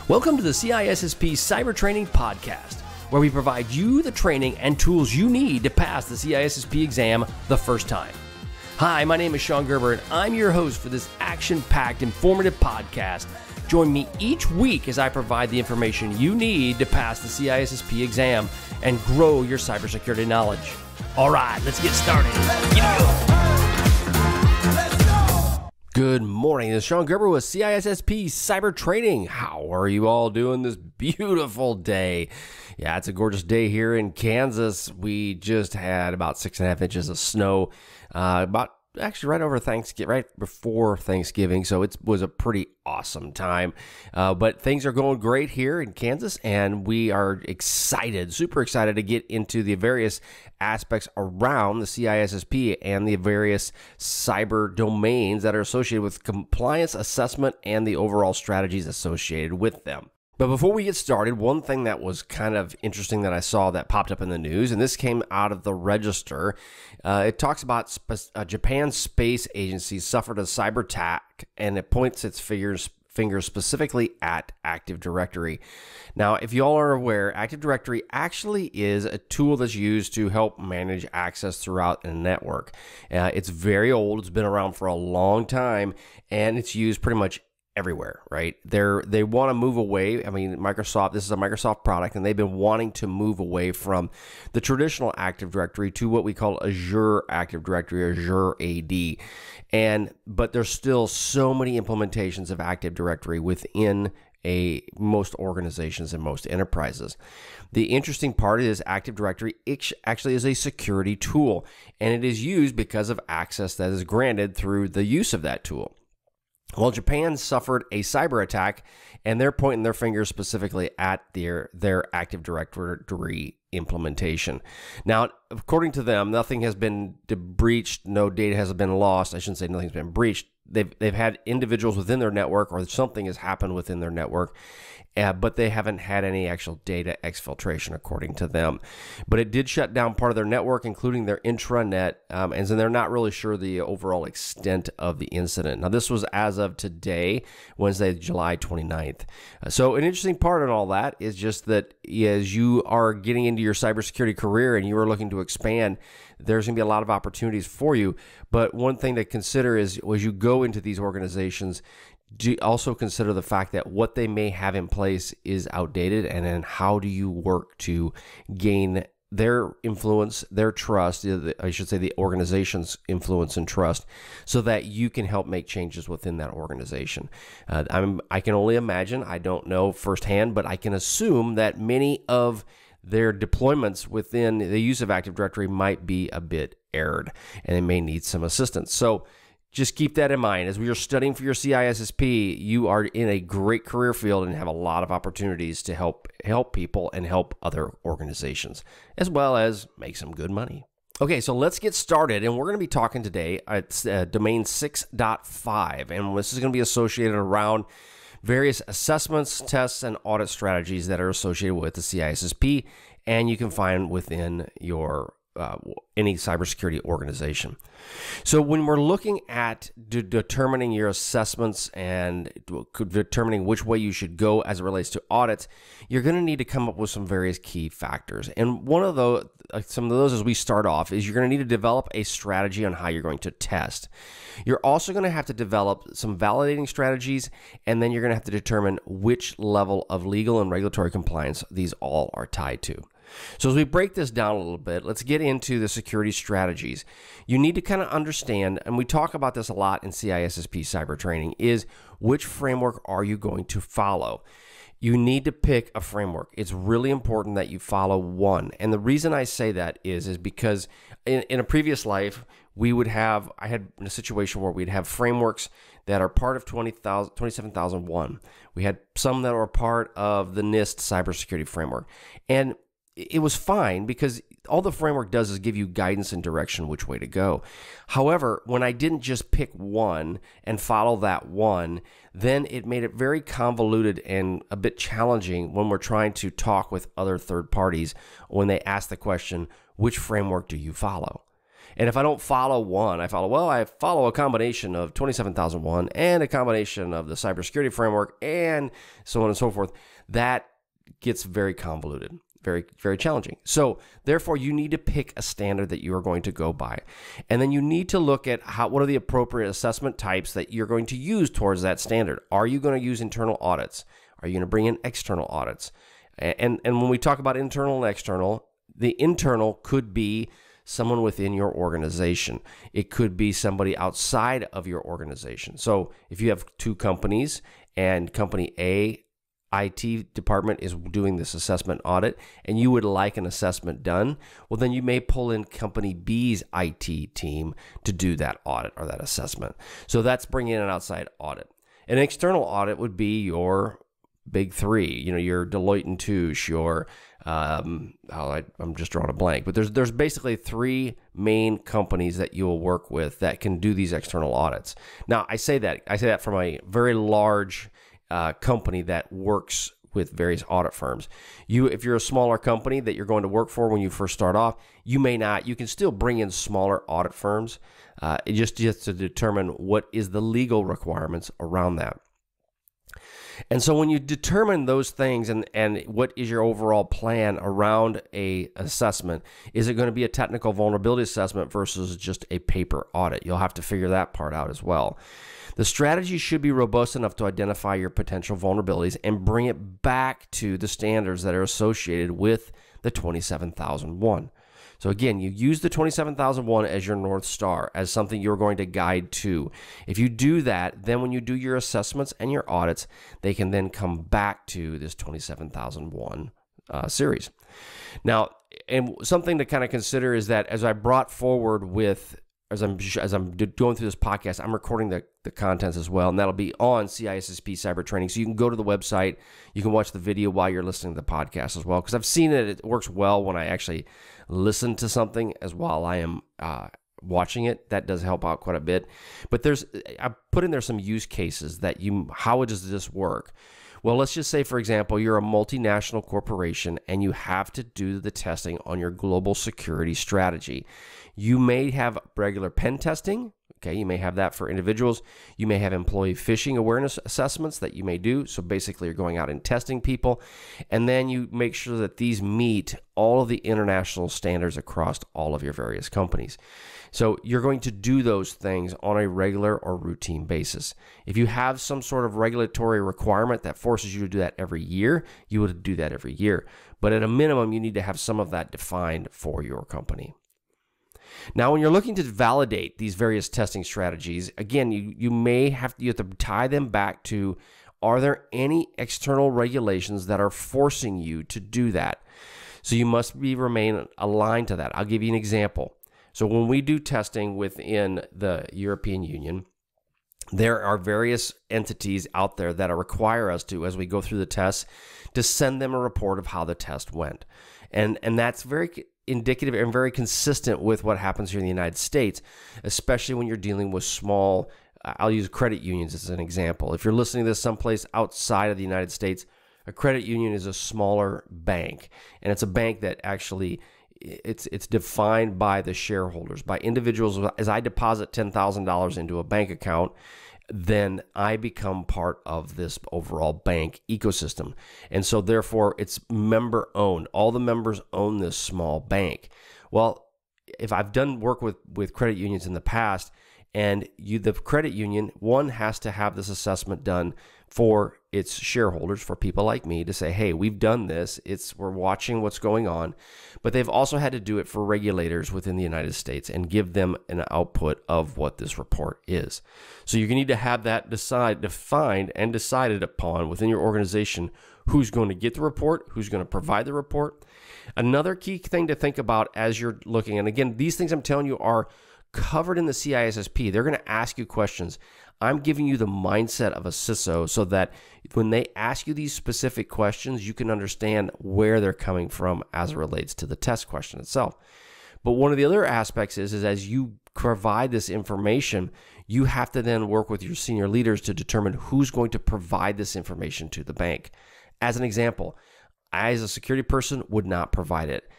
Welcome to the CISSP Cyber Training Podcast, where we provide you the training and tools you need to pass the CISSP exam the first time. Hi, my name is Sean Gerber, and I'm your host for this action-packed, informative podcast. Join me each week as I provide the information you need to pass the CISSP exam and grow your cybersecurity knowledge. All right, let's get started. Good morning. This is Sean Gerber with CISSP Cyber Training. How are you all doing this beautiful day? Yeah, it's a gorgeous day here in Kansas. We just had about 6.5 inches of snow, right over Thanksgiving, right before Thanksgiving. So it was a pretty awesome time. But things are going great here in Kansas, and we are excited, super excited to get into the various aspects around the CISSP and the various cyber domains that are associated with compliance assessment and the overall strategies associated with them. But before we get started, one thing that was kind of interesting that I saw that popped up in the news, and this came out of the Register, it talks about Japan's space agency suffered a cyber attack, and it points its fingers specifically at Active Directory. Now, if you all are aware, Active Directory actually is a tool that's used to help manage access throughout a network. It's very old. It's been around for a long time, and it's used pretty much everywhere, right? They want to move away. I mean, Microsoft, this is a Microsoft product, and they've been wanting to move away from the traditional Active Directory to what we call Azure Active Directory, Azure AD. But there's still so many implementations of Active Directory within most organizations and most enterprises. The interesting part is Active Directory actually is a security tool, and it is used because of access that is granted through the use of that tool. Well, Japan suffered a cyber attack, and they're pointing their fingers specifically at their Active Directory implementation. Now, according to them, nothing has been breached, no data has been lost. I shouldn't say nothing's been breached. They've had individuals within their network, or something has happened within their network, but they haven't had any actual data exfiltration, according to them. But it did shut down part of their network, including their intranet, and so they're not really sure the overall extent of the incident. Now, this was as of today, Wednesday, July 29th. So an interesting part in all that is just that as you are getting into your cybersecurity career and you are looking to expand, there's going to be a lot of opportunities for you. But one thing to consider is as you go into these organizations, also consider the fact that what they may have in place is outdated, and then how do you work to gain their influence, their trust, I should say the organization's influence and trust, so that you can help make changes within that organization. I can only imagine, I don't know firsthand, but I can assume that many of their deployments within the use of Active Directory might be a bit erred, and they may need some assistance. So just keep that in mind. As we are studying for your CISSP, you are in a great career field and have a lot of opportunities to help people and help other organizations, as well as make some good money. Okay, so let's get started, and we're going to be talking today at domain 6.5, and this is going to be associated around various assessments, tests, and audit strategies that are associated with the CISSP, and you can find within your any cybersecurity organization. So when we're looking at determining your assessments and determining which way you should go as it relates to audits, you're going to need to come up with some various key factors. And one of those, some of those as we start off, is you're going to need to develop a strategy on how you're going to test. You're also going to have to develop some validating strategies, and then you're going to have to determine which level of legal and regulatory compliance these all are tied to. So as we break this down a little bit, let's get into the security strategies. You need to kind of understand, and we talk about this a lot in CISSP cyber training, is which framework are you going to follow? You need to pick a framework. It's really important that you follow one. And the reason I say that is because in a previous life, I had a situation where we'd have frameworks that are part of 27001. We had some that were part of the NIST cybersecurity framework. And it was fine because all the framework does is give you guidance and direction which way to go. However, when I didn't just pick one and follow that one, then it made it very convoluted and a bit challenging when we're trying to talk with other third parties when they ask the question, which framework do you follow? And if I don't follow one, I follow a combination of 27001 and a combination of the cybersecurity framework and so on and so forth. That gets very convoluted, very, very challenging. So therefore, you need to pick a standard that you are going to go by. And then you need to look at what are the appropriate assessment types that you're going to use towards that standard. Are you going to use internal audits? Are you going to bring in external audits? And when we talk about internal and external, the internal could be someone within your organization. It could be somebody outside of your organization. So if you have two companies and company A IT department is doing this assessment audit and you would like an assessment done, well, then you may pull in company B's IT team to do that audit or that assessment. So that's bringing in an outside audit. An external audit would be your big three, your Deloitte and Touche, your I'm just drawing a blank, but there's basically three main companies that you'll work with that can do these external audits. Now, I say that from a very large company that works with various audit firms. If you're a smaller company that you're going to work for when you first start off, you may not. You can still bring in smaller audit firms, just to determine what is the legal requirements around that. And so when you determine those things and what is your overall plan around a assessment, is it going to be a technical vulnerability assessment versus just a paper audit? You'll have to figure that part out as well. The strategy should be robust enough to identify your potential vulnerabilities and bring it back to the standards that are associated with the 27001. So again, you use the 27001 as your North Star, as something you're going to guide to. If you do that, then when you do your assessments and your audits, they can then come back to this 27001 series. Now, and something to kind of consider is that as I brought forward as I'm going through this podcast, I'm recording the contents as well, and that'll be on CISSP Cyber Training. So you can go to the website, you can watch the video while you're listening to the podcast as well, because I've seen it works well when I actually listen to something as while I am watching it. That does help out quite a bit. But I put in there some use cases that how does this work? Well, let's just say, for example, you're a multinational corporation and you have to do the testing on your global security strategy. You may have regular pen testing. Okay, you may have that for individuals. You may have employee phishing awareness assessments that you may do. So basically, you're going out and testing people. And then you make sure that these meet all of the international standards across all of your various companies. So you're going to do those things on a regular or routine basis. If you have some sort of regulatory requirement that forces you to do that every year, you would do that every year. But at a minimum, you need to have some of that defined for your company. Now, when you're looking to validate these various testing strategies, again, you have to tie them back to, are there any external regulations that are forcing you to do that? So you must remain aligned to that. I'll give you an example. So when we do testing within the European Union, there are various entities out there that require us to, as we go through the tests, to send them a report of how the test went. And that's very indicative and very consistent with what happens here in the United States, especially when you're dealing with small, I'll use credit unions as an example. If you're listening to this someplace outside of the United States, a credit union is a smaller bank, and it's a bank that actually it's defined by the shareholders, by individuals. As I deposit $10,000 into a bank account, then I become part of this overall bank ecosystem. And so therefore it's member owned. All the members own this small bank. Well, if I've done work with credit unions in the past, and the credit union, one, has to have this assessment done for its shareholders, for people like me to say, hey, we've done this. We're watching what's going on. But they've also had to do it for regulators within the United States and give them an output of what this report is. So you need to have that defined and decided upon within your organization, who's going to get the report, who's going to provide the report. Another key thing to think about as you're looking, and again, these things I'm telling you are covered in the CISSP. They're going to ask you questions. I'm giving you the mindset of a CISO so that when they ask you these specific questions, you can understand where they're coming from as it relates to the test question itself. But one of the other aspects is as you provide this information, you have to then work with your senior leaders to determine who's going to provide this information to the bank. As an example, I, as a security person, would not provide it.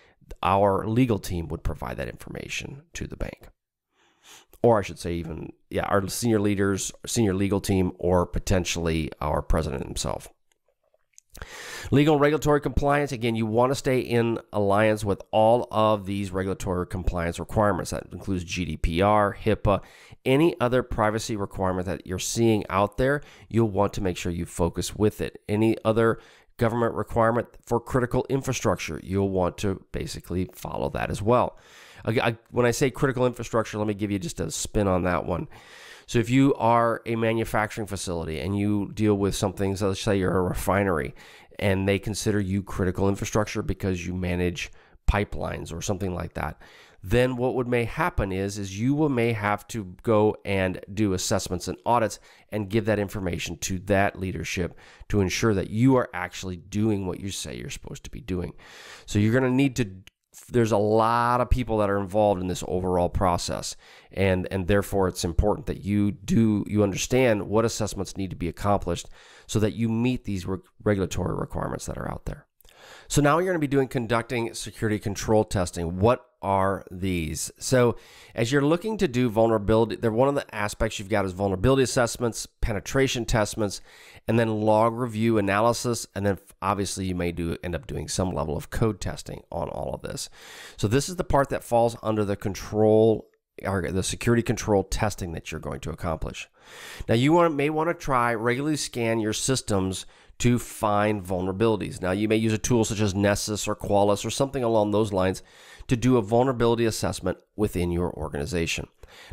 our legal team would provide that information to the bank. Or I should say even, our senior leaders, senior legal team, or potentially our president himself. Legal and regulatory compliance, again, you want to stay in alliance with all of these regulatory compliance requirements. That includes GDPR, HIPAA, any other privacy requirement that you're seeing out there, you'll want to make sure you focus with it. Any other government requirement for critical infrastructure, you'll want to basically follow that as well. When I say critical infrastructure, let me give you just a spin on that one. So if you are a manufacturing facility and you deal with something, so let's say you're a refinery and they consider you critical infrastructure because you manage pipelines or something like that, then what may happen is you may have to go and do assessments and audits and give that information to that leadership to ensure that you are actually doing what you say you're supposed to be doing. So you're going to need to, there's a lot of people that are involved in this overall process, and therefore it's important that you understand what assessments need to be accomplished so that you meet these regulatory requirements that are out there. So now you're going to be conducting security control testing. What are these? So as you're looking to do vulnerability, one of the aspects you've got is vulnerability assessments, penetration testments, and then log review analysis. And then obviously you may end up doing some level of code testing on all of this. So this is the part that falls under the control or the security control testing that you're going to accomplish. Now you may want to try regularly scan your systems to find vulnerabilities. Now you may use a tool such as Nessus or Qualys or something along those lines to do a vulnerability assessment within your organization.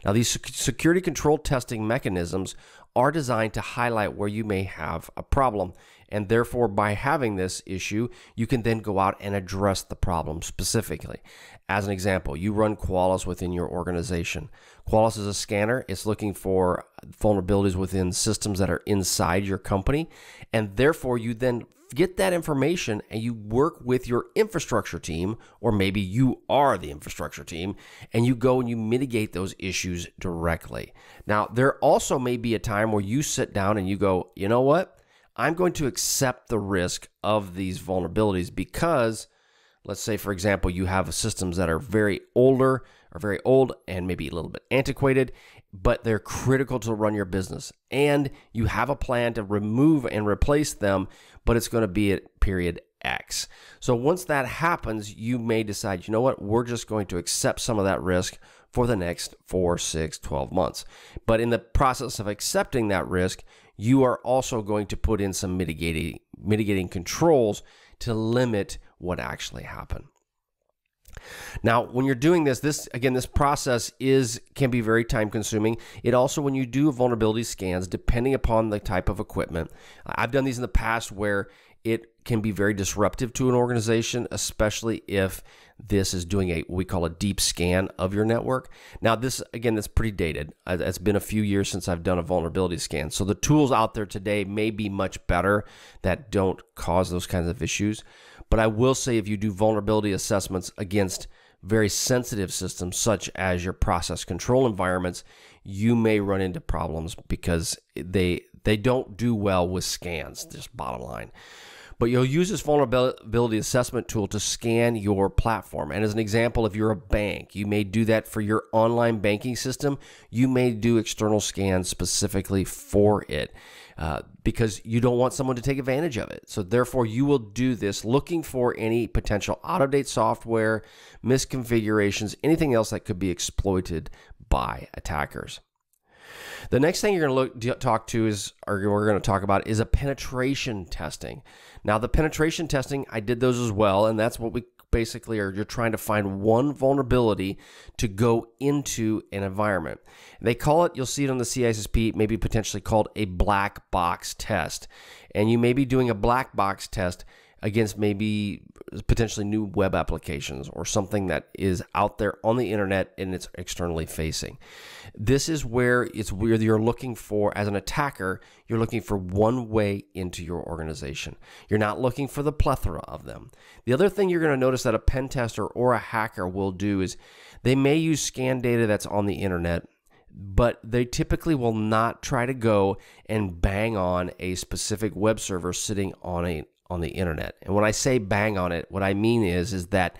Now these security control testing mechanisms are designed to highlight where you may have a problem, and therefore by having this issue, you can then go out and address the problem specifically. As an example, you run Qualys within your organization. Qualys is a scanner. It's looking for vulnerabilities within systems that are inside your company, and therefore you then get that information and you work with your infrastructure team, or maybe you are the infrastructure team, and you go and you mitigate those issues directly. Now, there also may be a time where you sit down and you go, you know what? I'm going to accept the risk of these vulnerabilities because, let's say, for example, you have systems that are very old and maybe a little bit antiquated, but they're critical to run your business. And you have a plan to remove and replace them, but it's going to be at period X. So once that happens, you may decide, you know what, we're just going to accept some of that risk for the next 4, 6, 12 months. But in the process of accepting that risk, you are also going to put in some mitigating controls to limit what actually happened. Now, when you're doing this process can be very time consuming. It also, when you do vulnerability scans, depending upon the type of equipment, I've done these in the past where it can be very disruptive to an organization, especially if this is doing what we call a deep scan of your network. Now, this, again, that's pretty dated. It's been a few years since I've done a vulnerability scan. So the tools out there today may be much better that don't cause those kinds of issues. But I will say if you do vulnerability assessments against very sensitive systems, such as your process control environments, you may run into problems because they don't do well with scans, just bottom line. But you'll use this vulnerability assessment tool to scan your platform. And as an example, if you're a bank, you may do that for your online banking system. You may do external scans specifically for it because you don't want someone to take advantage of it. So therefore, you will do this looking for any potential out-of-date software, misconfigurations, anything else that could be exploited by attackers. The next thing you're going to we're going to talk about is a penetration testing. Now, the penetration testing, I did those as well, and that's what we basically are. You're trying to find one vulnerability to go into an environment. They call it, you'll see it on the CISSP, maybe potentially called a black box test. And you may be doing a black box test against maybe potentially new web applications or something that is out there on the internet and it's externally facing. This is where you're looking for, as an attacker, you're looking for one way into your organization. You're not looking for the plethora of them. The other thing you're going to notice that a pen tester or a hacker will do is they may use scan data that's on the internet, but they typically will not try to go and bang on a specific web server sitting on the internet. And when I say bang on it, what I mean is that,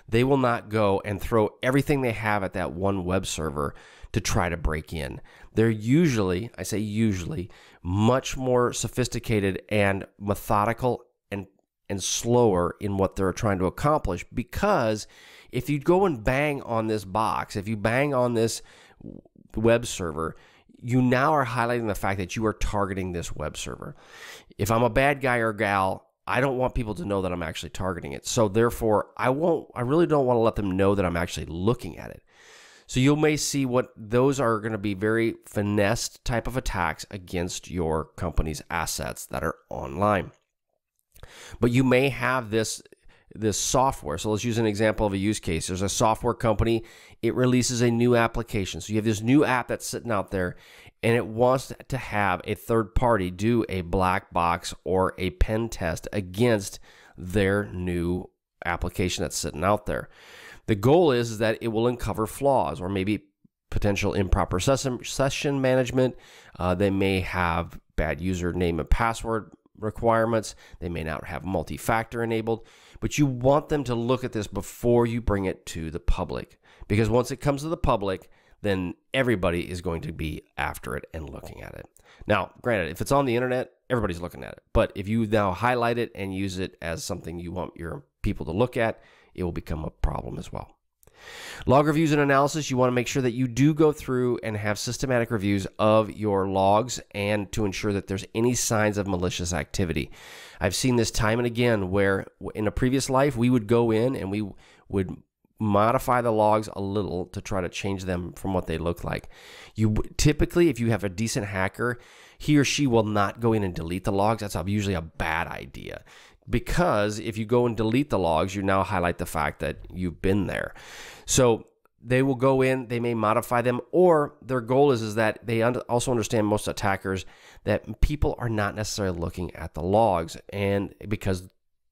they will not go and throw everything they have at that one web server to try to break in. They're usually, I say usually, much more sophisticated and methodical and slower in what they're trying to accomplish, because if you go and bang on this box, if you bang on this web server, you now are highlighting the fact that you are targeting this web server. If I'm a bad guy or gal, I don't want people to know that I'm actually targeting it. So therefore, I really don't want to let them know that I'm actually looking at it. So you may see what those are going to be very finessed type of attacks against your company's assets that are online. But you may have this software. So let's use an example of a use case. There's a software company. It releases a new application. So you have this new app that's sitting out there, and it wants to have a third party do a black box or a pen test against their new application that's sitting out there. The goal is that it will uncover flaws or maybe potential improper session management. They may have bad username and password requirements. They may not have multi-factor enabled, but you want them to look at this before you bring it to the public, because once it comes to the public, then everybody is going to be after it and looking at it. Now, granted, if it's on the internet, everybody's looking at it, but if you now highlight it and use it as something you want your people to look at, it will become a problem as well. Log reviews and analysis, you want to make sure that you do go through and have systematic reviews of your logs and to ensure that there's any signs of malicious activity. I've seen this time and again where in a previous life, we would go in and we would modify the logs a little to try to change them from what they look like. Typically, if you have a decent hacker, he or she will not go in and delete the logs. That's usually a bad idea, because if you go and delete the logs, you now highlight the fact that you've been there. So they will go in, they may modify them, or their goal is that they also understand, most attackers, that people are not necessarily looking at the logs, and because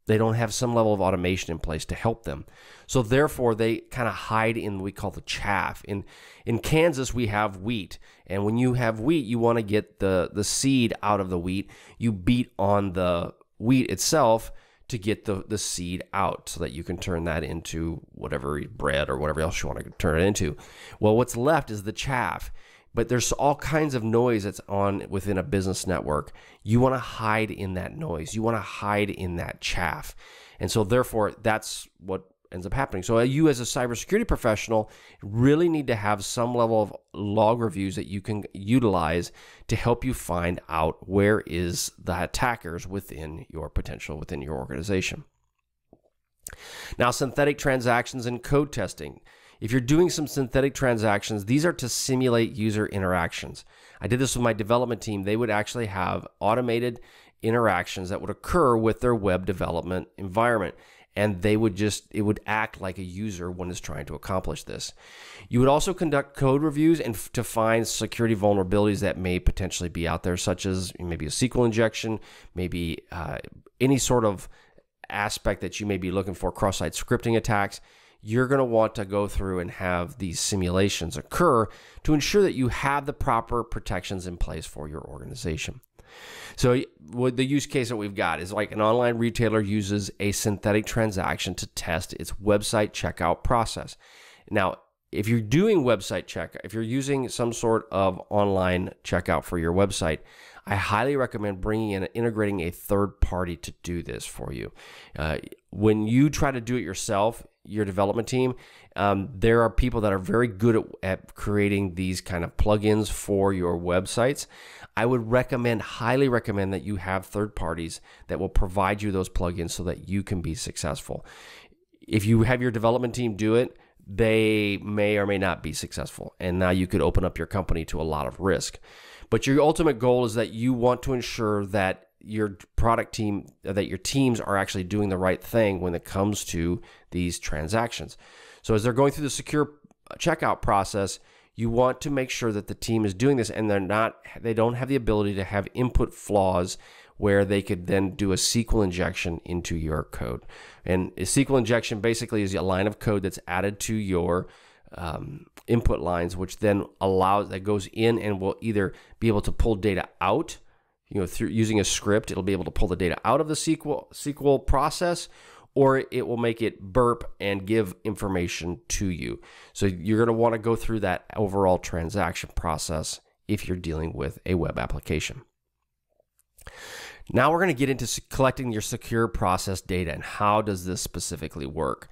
they don't have some level of automation in place to help them. So therefore, they kind of hide in what we call the chaff. In Kansas, we have wheat, and when you have wheat, you want to get the seed out of the wheat. You beat on the wheat itself to get the seed out so that you can turn that into whatever bread or whatever else you want to turn it into. Well, what's left is the chaff. But there's all kinds of noise that's on within a business network. You want to hide in that noise. You want to hide in that chaff. And so therefore, that's what ends up happening. So you as a cybersecurity professional really need to have some level of log reviews that you can utilize to help you find out where is the attackers within your potential, within your organization. Now, synthetic transactions and code testing. If you're doing some synthetic transactions, these are to simulate user interactions. I did this with my development team. They would actually have automated interactions that would occur with their web development environment. And it would act like a user when it's trying to accomplish this. You would also conduct code reviews and to find security vulnerabilities that may potentially be out there, such as maybe a SQL injection, maybe any sort of aspect that you may be looking for, cross-site scripting attacks. You're going to want to go through and have these simulations occur to ensure that you have the proper protections in place for your organization. So the use case that we've got is like an online retailer uses a synthetic transaction to test its website checkout process. Now, if you're doing website checkout, if you're using some sort of online checkout for your website, I highly recommend bringing in and integrating a third party to do this for you. When you try to do it yourself, your development team, there are people that are very good at creating these kind of plugins for your websites. I would highly recommend that you have third parties that will provide you those plugins so that you can be successful. If you have your development team do it, they may or may not be successful. And now you could open up your company to a lot of risk. But your ultimate goal is that you want to ensure that your product team, that your teams are actually doing the right thing when it comes to these transactions. So as they're going through the secure checkout process, you want to make sure that the team is doing this and they don't have the ability to have input flaws where they could then do a SQL injection into your code. And a SQL injection basically is a line of code that's added to your input lines, which then that goes in and will either be able to pull data out, through using a script. It'll be able to pull the data out of the SQL process, or it will make it burp and give information to you. So you're going to want to go through that overall transaction process if you're dealing with a web application. Now we're going to get into collecting your secure process data and how does this specifically work.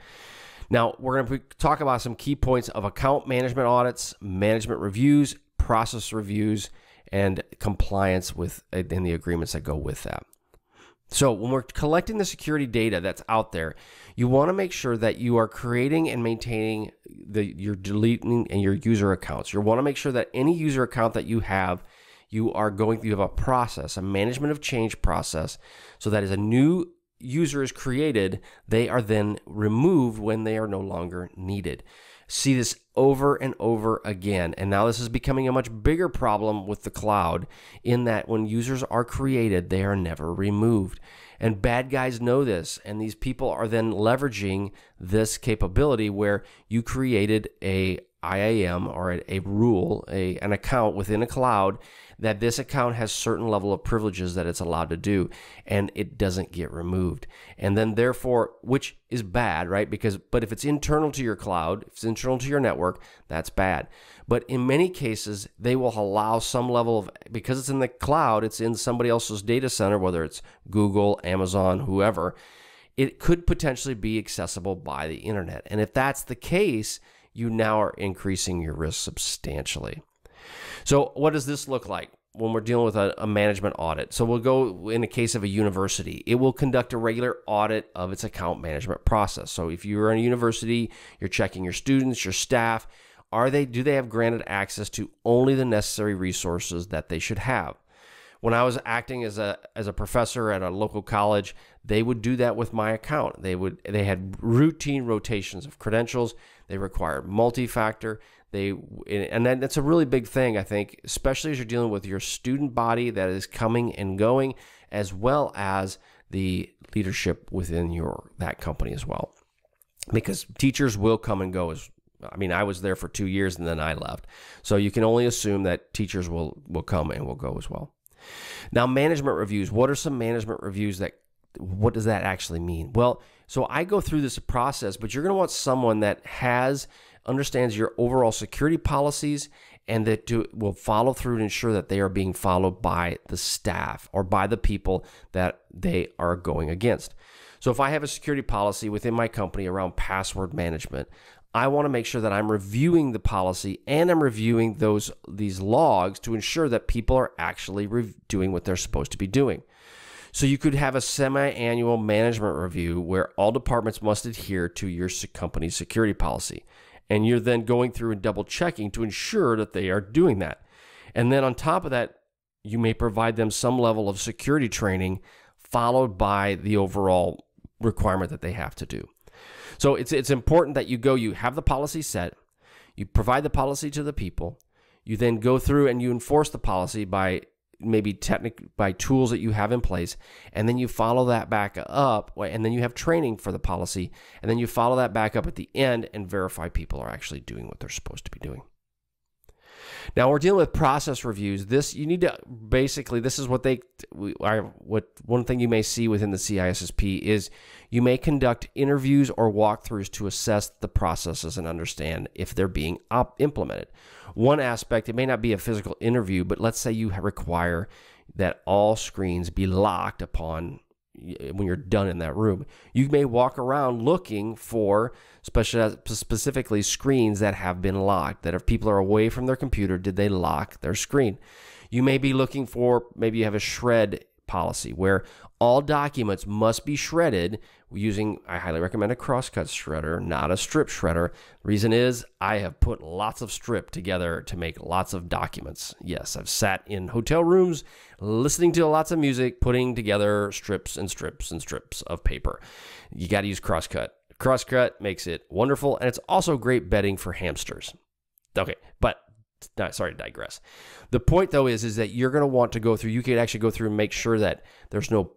Now we're going to talk about some key points of account management audits, management reviews, process reviews, and compliance with in the agreements that go with that. So when we're collecting the security data that's out there, you want to make sure that you are creating and maintaining your deleting and your user accounts. You want to make sure that any user account that you have a process, a management of change process, so that as a new user is created, they are then removed when they are no longer needed. See this over and over again. And now this is becoming a much bigger problem with the cloud in that when users are created, they are never removed. And bad guys know this. And these people are then leveraging this capability where you created a IAM or a rule, an account within a cloud, that this account has certain level of privileges that it's allowed to do, and it doesn't get removed. And then therefore, which is bad, right? But if it's internal to your cloud, if it's internal to your network, that's bad. But in many cases, they will allow some level of, because it's in the cloud, it's in somebody else's data center, whether it's Google, Amazon, whoever, it could potentially be accessible by the internet. And if that's the case, you now are increasing your risk substantially. So what does this look like when we're dealing with a management audit? So we'll go in the case of a university. It will conduct a regular audit of its account management process. So if you're in a university, you're checking your students, your staff, do they have granted access to only the necessary resources that they should have? When I was acting as a professor at a local college, they would do that with my account. They had routine rotations of credentials. They required multi-factor. And that's a really big thing, I think, especially as you're dealing with your student body that is coming and going, as well as the leadership within that company as well. Because teachers will come and go. I was there for 2 years and then I left. So you can only assume that teachers will come and will go as well. Now, management reviews. What are some management reviews what does that actually mean? Well, so I go through this process, but you're going to want someone that understands your overall security policies and that will follow through and ensure that they are being followed by the staff or by the people that they are going against. So if I have a security policy within my company around password management, I want to make sure that I'm reviewing the policy and I'm reviewing these logs to ensure that people are actually doing what they're supposed to be doing. So you could have a semi-annual management review where all departments must adhere to your company's security policy. And you're then going through and double checking to ensure that they are doing that. And then on top of that, you may provide them some level of security training followed by the overall requirement that they have to do. So it's important that you have the policy set, you provide the policy to the people, you then go through and you enforce the policy by by tools that you have in place, and then you follow that back up, and then you have training for the policy, and then you follow that back up at the end and verify people are actually doing what they're supposed to be doing. Now we're dealing with process reviews. This is one thing you may see within the CISSP is you may conduct interviews or walkthroughs to assess the processes and understand if they're being implemented. One aspect, it may not be a physical interview, but let's say you require that all screens be locked upon when you're done in that room. You may walk around looking for specifically screens that have been locked, that if people are away from their computer, did they lock their screen? You may be looking for, maybe you have a shred policy where all documents must be shredded using, I highly recommend a crosscut shredder, not a strip shredder. Reason is I have put lots of strip together to make lots of documents. Yes, I've sat in hotel rooms listening to lots of music, putting together strips and strips and strips of paper. You got to use crosscut. Crosscut makes it wonderful, and it's also great bedding for hamsters. Okay, but sorry to digress. The point, though, is that you're going to want to go through, you could actually go through and make sure that there's no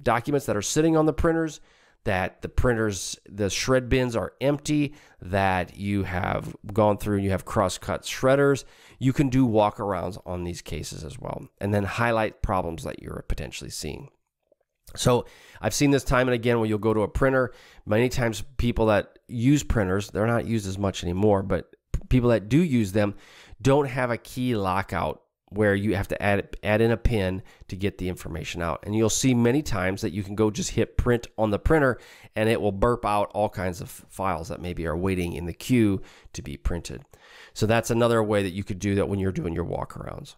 documents that are sitting on the printers, that the shred bins are empty, that you have gone through and you have cross-cut shredders. You can do walkarounds on these cases as well, and then highlight problems that you're potentially seeing. So I've seen this time and again when you'll go to a printer. Many times people that use printers, they're not used as much anymore, but people that do use them don't have a key lockout where you have to add in a pin to get the information out. And you'll see many times that you can go just hit print on the printer and it will burp out all kinds of files that maybe are waiting in the queue to be printed. So that's another way that you could do that when you're doing your walkarounds.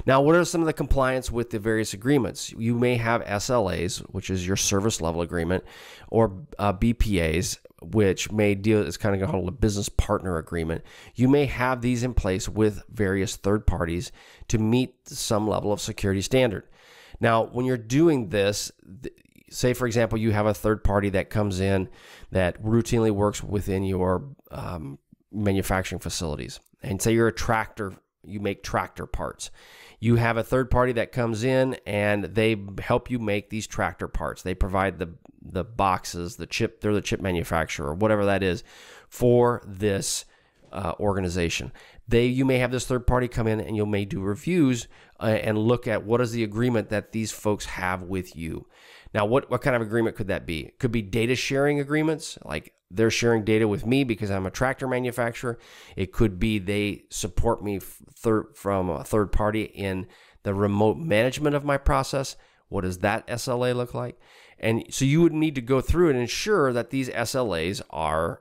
Now, what are some of the compliance with the various agreements? You may have SLAs, which is your service level agreement, or BPAs, which may deal, it's kind of called a business partner agreement. You may have these in place with various third parties to meet some level of security standard. Now, when you're doing this, say, for example, you have a third party that comes in that routinely works within your manufacturing facilities. And say you're a tractor, you make tractor parts. You have a third party that comes in and they help you make these tractor parts. They provide the boxes, the chip, they're the chip manufacturer, whatever that is, for this organization. You may have this third party come in and you may do reviews and look at what is the agreement that these folks have with you. Now, what kind of agreement could that be? It could be data sharing agreements, like they're sharing data with me because I'm a tractor manufacturer. It could be they support me from a third party in the remote management of my process. What does that SLA look like? And so you would need to go through and ensure that these SLAs are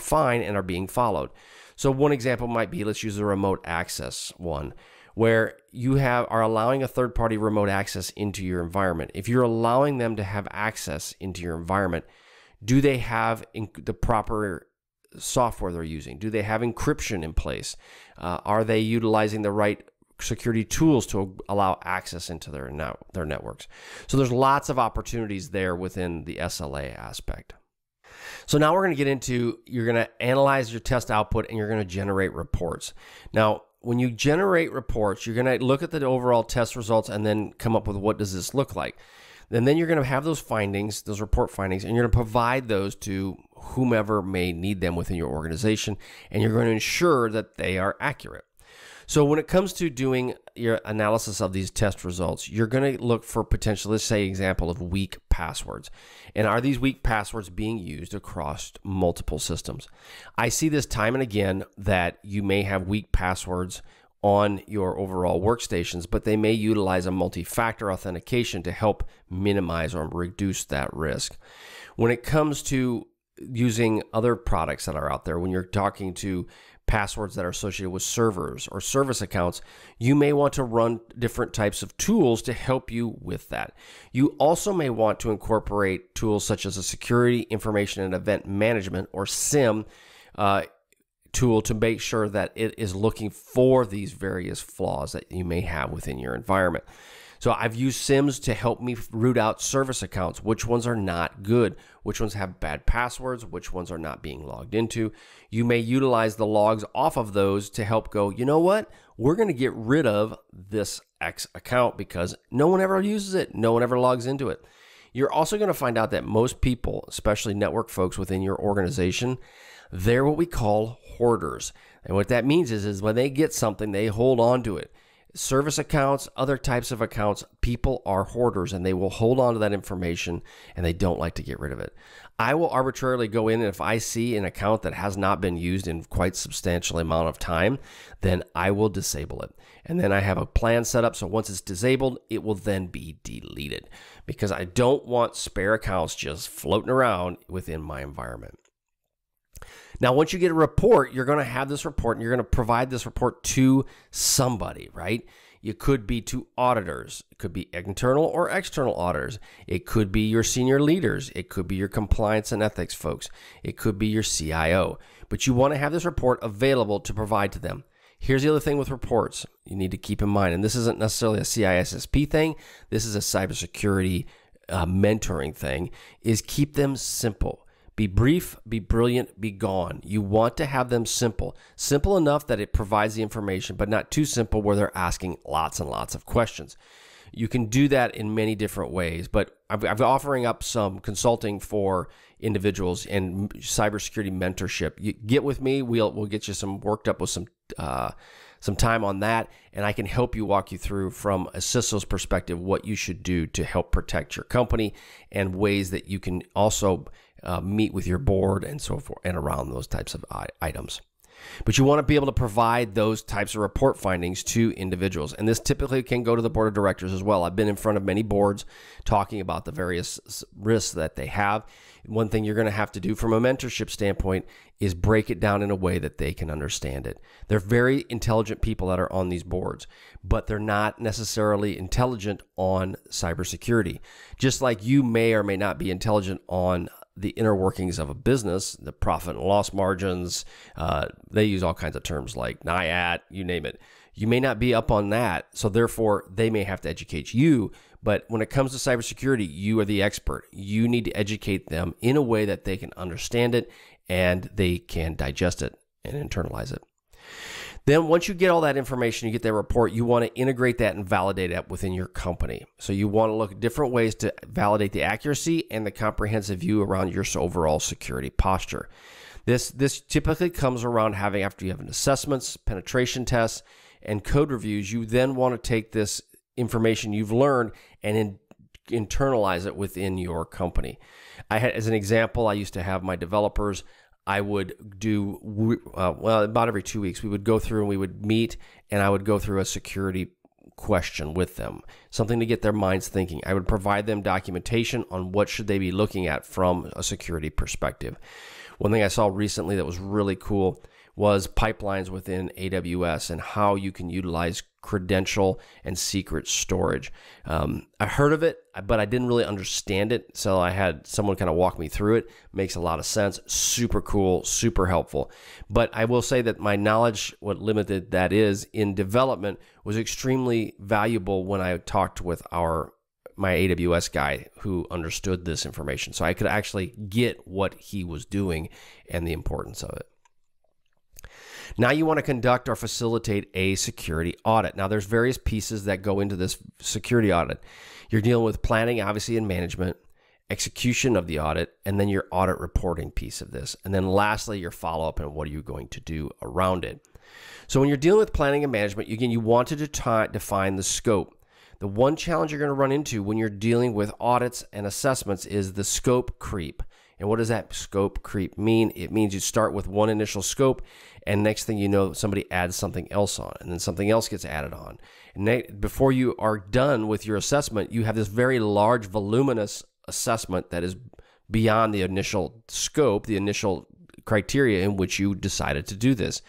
fine and are being followed. So one example might be, let's use the remote access one, where you are allowing a third-party remote access into your environment. If you're allowing them to have access into your environment, do they have the proper software they're using? Do they have encryption in place? Are they utilizing the right security tools to allow access into their networks? So there's lots of opportunities there within the SLA aspect. So now we're going to get into, you're going to analyze your test output and you're going to generate reports. Now, when you generate reports, you're going to look at the overall test results and then come up with what does this look like. And then you're going to have those findings, those report findings, and you're going to provide those to whomever may need them within your organization, and you're going to ensure that they are accurate. So when it comes to doing your analysis of these test results, you're going to look for potential, let's say, example of weak passwords. And are these weak passwords being used across multiple systems? I see this time and again that you may have weak passwords on your overall workstations, but they may utilize a multi-factor authentication to help minimize or reduce that risk. When it comes to using other products that are out there, when you're talking to passwords that are associated with servers or service accounts, you may want to run different types of tools to help you with that. You also may want to incorporate tools such as a security information and event management, or SIM, tool to make sure that it is looking for these various flaws that you may have within your environment. So I've used SIMs to help me root out service accounts, which ones are not good, which ones have bad passwords, which ones are not being logged into. You may utilize the logs off of those to help go, you know what, we're going to get rid of this X account because no one ever uses it, no one ever logs into it. You're also going to find out that most people, especially network folks within your organization, they're what we call hoarders. And what that means is when they get something, they hold on to it. Service accounts, other types of accounts, people are hoarders and they will hold on to that information and they don't like to get rid of it. I will arbitrarily go in, and if I see an account that has not been used in quite substantial amount of time, then I will disable it. And then I have a plan set up so once it's disabled, it will then be deleted because I don't want spare accounts just floating around within my environment. Now, once you get a report, you're going to have this report and you're going to provide this report to somebody, right? It could be to auditors. It could be internal or external auditors. It could be your senior leaders. It could be your compliance and ethics folks. It could be your CIO. But you want to have this report available to provide to them. Here's the other thing with reports you need to keep in mind, and this isn't necessarily a CISSP thing. This is a cybersecurity mentoring thing, is keep them simple. Be brief, be brilliant, be gone. You want to have them simple. Simple enough that it provides the information, but not too simple where they're asking lots and lots of questions. You can do that in many different ways, but I'm offering up some consulting for individuals and cybersecurity mentorship. You get with me, we'll get you some worked up with some time on that, and I can help you walk you through from a CISO's perspective what you should do to help protect your company and ways that you can also meet with your board and so forth and around those types of items. But you want to be able to provide those types of report findings to individuals. And this typically can go to the board of directors as well. I've been in front of many boards talking about the various risks that they have. One thing you're going to have to do from a mentorship standpoint is break it down in a way that they can understand it. They're very intelligent people that are on these boards, but they're not necessarily intelligent on cybersecurity. Just like you may or may not be intelligent on the inner workings of a business, the profit and loss margins, they use all kinds of terms like NIAT, you name it. You may not be up on that, so therefore they may have to educate you. But when it comes to cybersecurity, you are the expert. You need to educate them in a way that they can understand it and they can digest it and internalize it. Then once you get all that information, you get that report, you want to integrate that and validate it within your company. So you want to look at different ways to validate the accuracy and the comprehensive view around your overall security posture. This typically comes around having, after you have an assessments, penetration tests, and code reviews, you then want to take this information you've learned and internalize it within your company. As an example, I used to have my developers, I would do, about every 2 weeks, we would go through and we would meet and I would go through a security question with them, something to get their minds thinking. I would provide them documentation on what should they be looking at from a security perspective. One thing I saw recently that was really cool was pipelines within AWS and how you can utilize credential and secret storage. I heard of it, but I didn't really understand it. So I had someone kind of walk me through it. Makes a lot of sense. Super cool, super helpful. But I will say that my knowledge, what limited that is in development, was extremely valuable when I talked with my AWS guy who understood this information. So I could actually get what he was doing and the importance of it. Now you want to conduct or facilitate a security audit. Now there's various pieces that go into this security audit. You're dealing with planning, obviously, and management, execution of the audit, and then your audit reporting piece of this. And then lastly, your follow-up and what are you going to do around it. So when you're dealing with planning and management, again, you want to define the scope. The one challenge you're going to run into when you're dealing with audits and assessments is the scope creep. And what does that scope creep mean? It means you start with one initial scope, and next thing you know, somebody adds something else on, and then something else gets added on. And before you are done with your assessment, you have this very large, voluminous assessment that is beyond the initial scope, the initial criteria in which you decided to do this.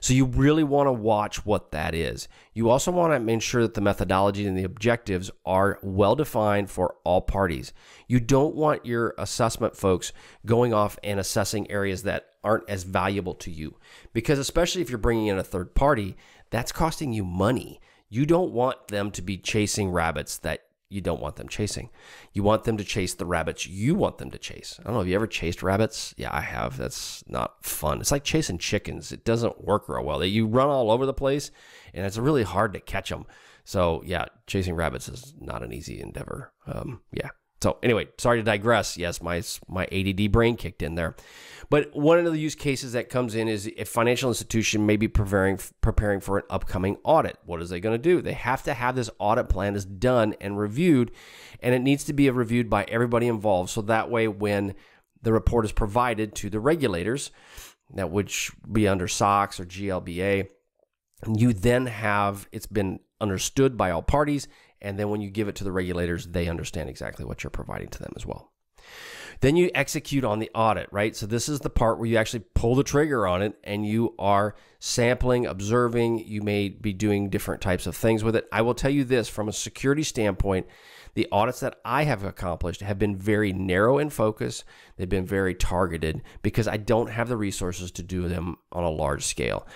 So you really want to watch what that is. You also want to ensure that the methodology and the objectives are well defined for all parties. You don't want your assessment folks going off and assessing areas that aren't as valuable to you, because especially if you're bringing in a third party, that's costing you money. You don't want them to be chasing rabbits that you don't want them chasing. You want them to chase the rabbits you want them to chase. I don't know, have you ever chased rabbits? Yeah, I have. That's not fun. It's like chasing chickens. It doesn't work real well. You run all over the place, and it's really hard to catch them. So yeah, chasing rabbits is not an easy endeavor. Yeah. So anyway, sorry to digress. Yes, my ADD brain kicked in there. But one of the use cases that comes in is if financial institution may be preparing for an upcoming audit. What is they going to do? They have to have this audit plan is done and reviewed, and it needs to be reviewed by everybody involved. So that way, when the report is provided to the regulators, that which be under SOX or GLBA, you then have it's been understood by all parties. And then when you give it to the regulators, they understand exactly what you're providing to them as well. Then you execute on the audit, right? So this is the part where you actually pull the trigger on it and you are sampling, observing. You may be doing different types of things with it. I will tell you this, from a security standpoint, the audits that I have accomplished have been very narrow in focus. They've been very targeted because I don't have the resources to do them on a large scale.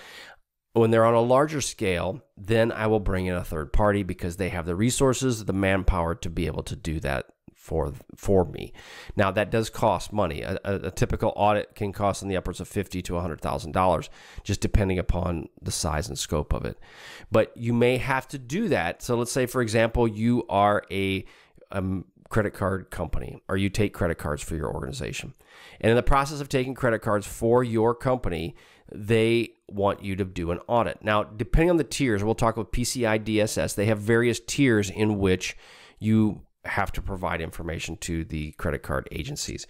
When they're on a larger scale, then I will bring in a third party because they have the resources, the manpower to be able to do that for me. Now, that does cost money. A typical audit can cost in the upwards of $50,000 to $100,000, just depending upon the size and scope of it. But you may have to do that. So let's say, for example, you are a credit card company, or you take credit cards for your organization. And in the process of taking credit cards for your company, they want you to do an audit. Now, depending on the tiers, we'll talk about PCI DSS. They have various tiers in which you have to provide information to the credit card agencies.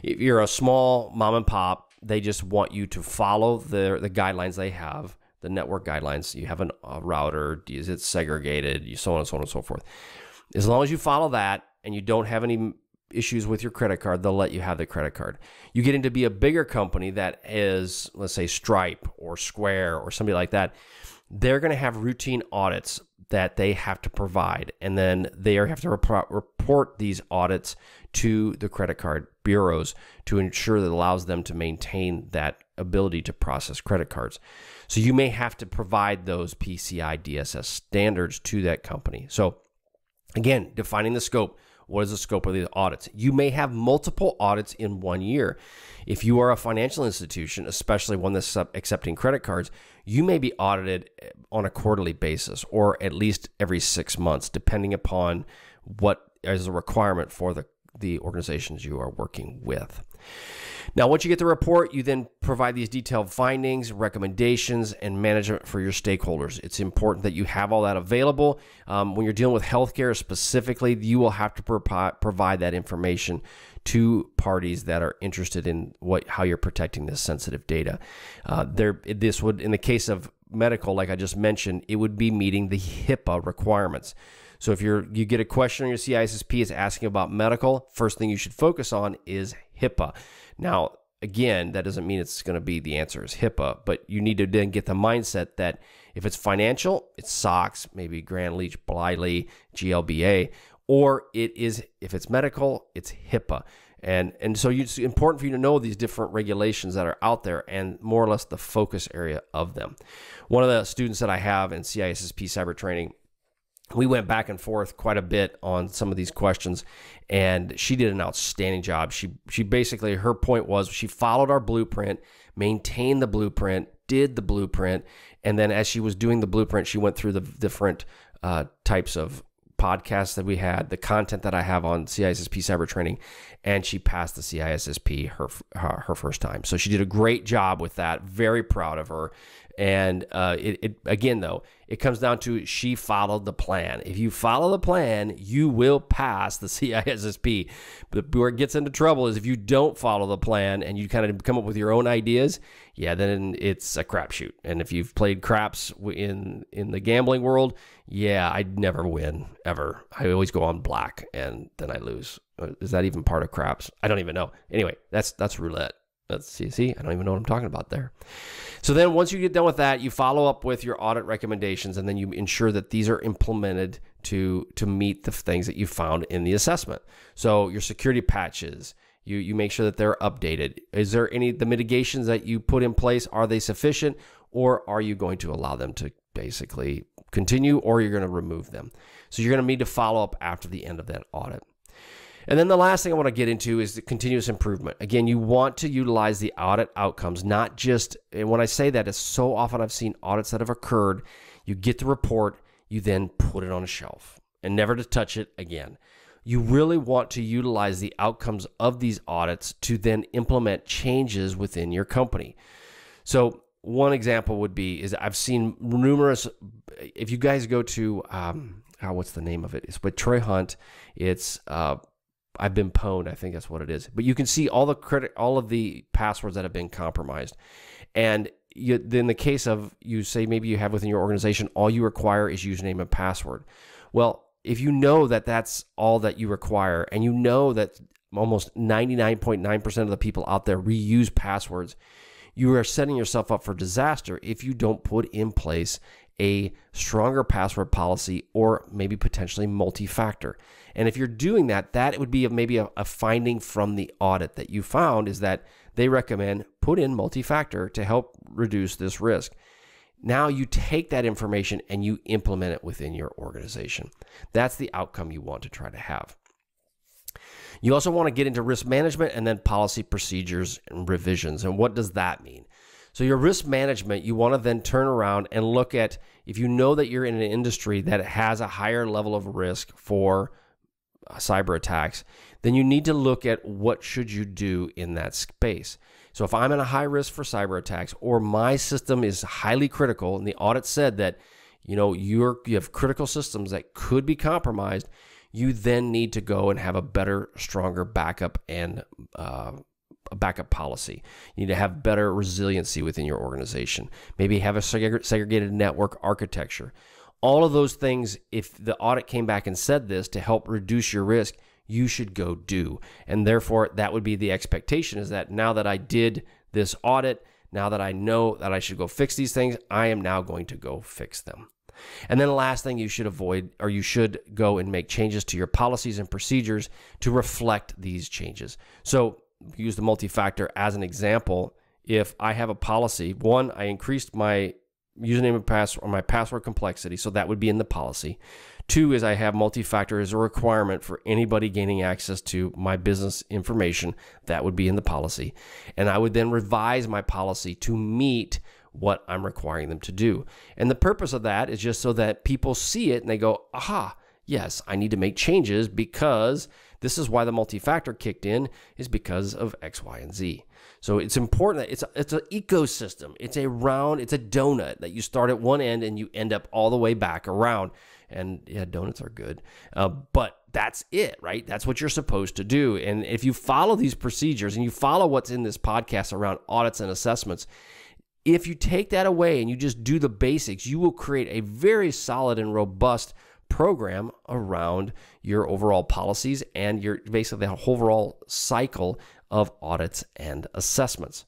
If you're a small mom and pop, they just want you to follow the guidelines they have, the network guidelines. You have a router, is it segregated, so on and so on and so forth. As long as you follow that and you don't have any issues with your credit card, they'll let you have the credit card. You get into be a bigger company that is, let's say, Stripe or Square or somebody like that. They're going to have routine audits that they have to provide, and then they have to report these audits to the credit card bureaus to ensure that it allows them to maintain that ability to process credit cards. So you may have to provide those PCI DSS standards to that company. So again, defining the scope. What is the scope of the audits? You may have multiple audits in 1 year. If you are a financial institution, especially one that's accepting credit cards, you may be audited on a quarterly basis or at least every 6 months, depending upon what is a requirement for the organizations you are working with. Now, once you get the report, you then provide these detailed findings, recommendations, and management for your stakeholders. It's important that you have all that available. When you're dealing with healthcare specifically, you will have to provide that information to parties that are interested in how you're protecting this sensitive data. This would, in the case of medical, like I just mentioned, it would be meeting the HIPAA requirements. So if you get a question on your CISSP, it's asking about medical, first thing you should focus on is HIPAA. Now, again, that doesn't mean it's going to be the answer is HIPAA, but you need to then get the mindset that if it's financial, it's SOX, maybe Grand Leach, Bliley, GLBA, or if it's medical, it's HIPAA. And so it's important for you to know these different regulations that are out there and more or less the focus area of them. One of the students that I have in CISSP cyber training, we went back and forth quite a bit on some of these questions, and she did an outstanding job. She basically, her point was she followed our blueprint, maintained the blueprint, did the blueprint, and then as she was doing the blueprint, she went through the different types of podcasts that we had, the content that I have on CISSP cyber training, and she passed the CISSP her first time. So she did a great job with that. Very proud of her. And again, though, it comes down to she followed the plan. If you follow the plan, you will pass the CISSP. But where it gets into trouble is if you don't follow the plan and you kind of come up with your own ideas, yeah, then it's a crapshoot. And if you've played craps in the gambling world, yeah, I'd never win, ever. I always go on black, and then I lose. Is that even part of craps? I don't even know. Anyway, that's roulette. See, I don't even know what I'm talking about there. So then once you get done with that, you follow up with your audit recommendations, and then you ensure that these are implemented to meet the things that you found in the assessment. So your security patches, you make sure that they're updated. Is there the mitigations that you put in place, are they sufficient, or are you going to allow them to basically continue, or you're going to remove them? So you're going to need to follow up after the end of that audit. And then the last thing I want to get into is the continuous improvement. Again, you want to utilize the audit outcomes, not just, and when I say that, it's so often I've seen audits that have occurred, you get the report, you then put it on a shelf and never to touch it again. You really want to utilize the outcomes of these audits to then implement changes within your company. So one example would be, I've seen numerous, if you guys go to, what's the name of it? It's with Troy Hunt. It's, I've been pwned, I think that's what it is. But you can see all of the passwords that have been compromised. And in the case of, you say maybe you have within your organization, all you require is username and password. Well, if you know that that's all that you require, and you know that almost 99.9% of the people out there reuse passwords, you are setting yourself up for disaster if you don't put in place a stronger password policy or maybe potentially multi-factor. And if you're doing that, that would be maybe a finding from the audit that you found, is that they recommend put in multi-factor to help reduce this risk. Now you take that information and you implement it within your organization. That's the outcome you want to try to have. You also want to get into risk management and then policy procedures and revisions. And what does that mean? So your risk management, you want to then turn around and look at, if you know that you're in an industry that has a higher level of risk for cyber attacks, then you need to look at what should you do in that space. So if I'm in a high risk for cyber attacks, or my system is highly critical, and the audit said that, you have critical systems that could be compromised, you then need to go and have a better, stronger backup and a backup policy. You need to have better resiliency within your organization. Maybe have a segregated network architecture. All of those things, if the audit came back and said this to help reduce your risk, you should go do. And therefore, that would be the expectation, is that now that I did this audit, now that I know that I should go fix these things, I am now going to go fix them. And then the last thing you should avoid, or you should go and make changes to your policies and procedures to reflect these changes. So use the multi-factor as an example. If I have a policy, one, I increased my username and password, or my password complexity, so that would be in the policy. Two is I have multi-factor as a requirement for anybody gaining access to my business information. That would be in the policy. And I would then revise my policy to meet what I'm requiring them to do. And the purpose of that is just so that people see it and they go, aha, yes, I need to make changes because this is why the multi-factor kicked in, is because of X, Y, and Z. So it's important that it's an ecosystem. It's a donut that you start at one end and you end up all the way back around. And yeah, donuts are good. But that's it, right? That's what you're supposed to do. And if you follow these procedures and you follow what's in this podcast around audits and assessments, if you take that away and you just do the basics, you will create a very solid and robust program around your overall policies and your basically the overall cycle of audits and assessments.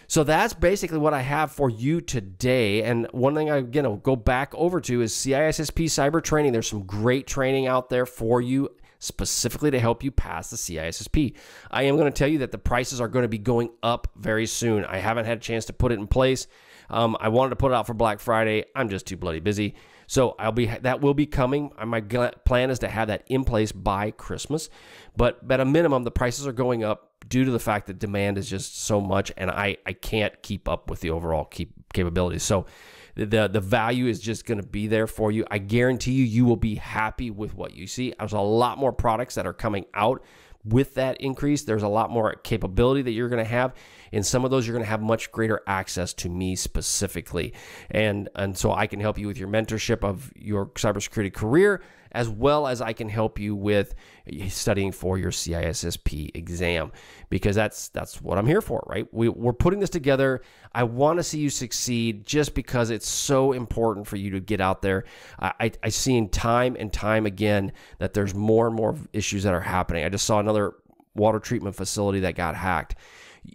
So that's basically what I have for you today. And one thing I will go back over to is CISSP cyber training. There's some great training out there for you specifically to help you pass the CISSP. I am going to tell you that the prices are going to be going up very soon. I haven't had a chance to put it in place. I wanted to put it out for Black Friday. I'm just too bloody busy. So that will be coming. My plan is to have that in place by Christmas. But at a minimum, the prices are going up due to the fact that demand is just so much, and I can't keep up with the overall capabilities. So the value is just going to be there for you. I guarantee you will be happy with what you see. There's a lot more products that are coming out with that increase. There's a lot more capability that you're going to have. In some of those, you're going to have much greater access to me specifically. And so I can help you with your mentorship of your cybersecurity career, as well as I can help you with studying for your CISSP exam, because that's what I'm here for, right? We're putting this together. I want to see you succeed just because it's so important for you to get out there. I see in time and time again that there's more and more issues that are happening. I just saw another water treatment facility that got hacked.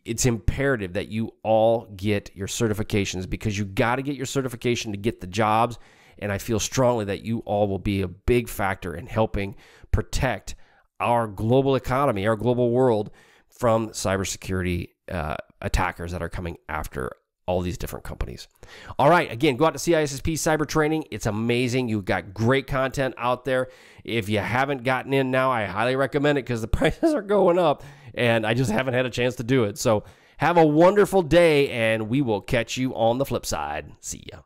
It's imperative that you all get your certifications, because you got to get your certification to get the jobs. And I feel strongly that you all will be a big factor in helping protect our global economy, our global world, from cybersecurity attackers that are coming after all these different companies. All right, again, go out to CISSP Cyber Training. It's amazing. You've got great content out there. If you haven't gotten in now, I highly recommend it, because the prices are going up, and I just haven't had a chance to do it. So have a wonderful day, and we will catch you on the flip side. See ya.